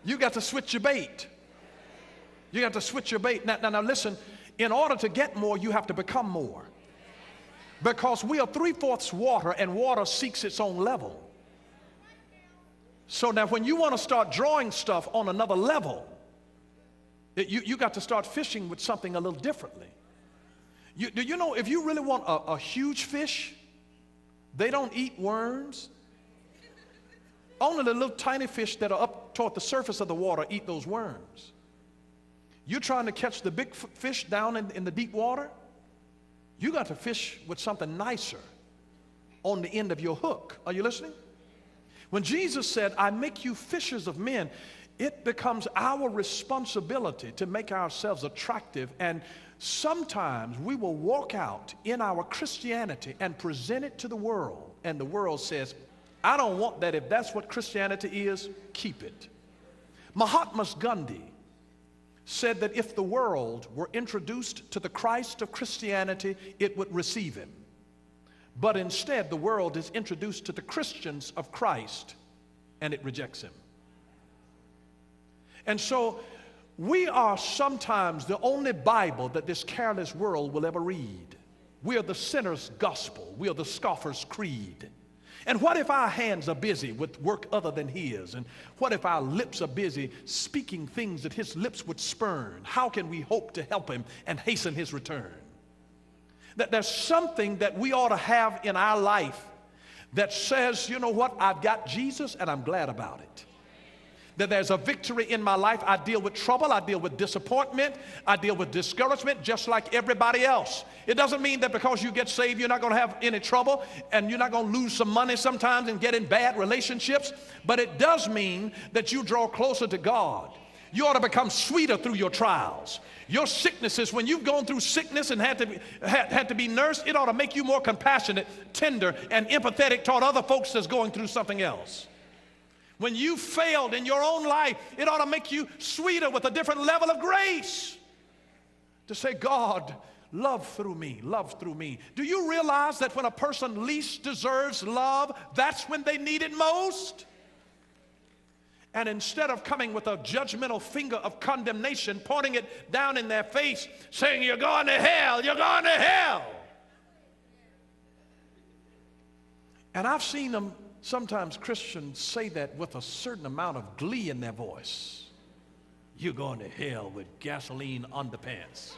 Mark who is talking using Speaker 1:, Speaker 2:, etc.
Speaker 1: You got to switch your bait. You got to switch your bait. Now listen, in order to get more, you have to become more. Because we are 3/4 water, and water seeks its own level. So now when you want to start drawing stuff on another level, you got to start fishing with something a little differently. Do you know if you really want a huge fish, they don't eat worms. Only the little tiny fish that are up toward the surface of the water eat those worms. You're trying to catch the big fish down in the deep water, you got to fish with something nicer on the end of your hook. Are you listening? When Jesus said, I make you fishers of men, it becomes our responsibility to make ourselves attractive. And sometimes we will walk out in our Christianity and present it to the world. And the world says, I don't want that. If that's what Christianity is, keep it. Mahatma Gandhi said that if the world were introduced to the Christ of Christianity, it would receive him. But instead, the world is introduced to the Christians of Christ, and it rejects him. And so we are sometimes the only Bible that this careless world will ever read. We are the sinner's gospel. We are the scoffer's creed. And what if our hands are busy with work other than his? And what if our lips are busy speaking things that his lips would spurn? How can we hope to help him and hasten his return? That there's something that we ought to have in our life that says, you know what, I've got Jesus and I'm glad about it. That there's a victory in my life. I deal with trouble, I deal with disappointment, I deal with discouragement just like everybody else. It doesn't mean that because you get saved you're not going to have any trouble and you're not going to lose some money sometimes and get in bad relationships, but it does mean that you draw closer to God. You ought to become sweeter through your trials. Your sicknesses, when you've gone through sickness and had to be nursed, it ought to make you more compassionate, tender, and empathetic toward other folks that's going through something else. When you failed in your own life, it ought to make you sweeter with a different level of grace. To say, God, love through me, love through me. Do you realize that when a person least deserves love, that's when they need it most? And instead of coming with a judgmental finger of condemnation, pointing it down in their face, saying, you're going to hell, you're going to hell. And I've seen them, sometimes Christians say that with a certain amount of glee in their voice. You're going to hell with gasoline underpants.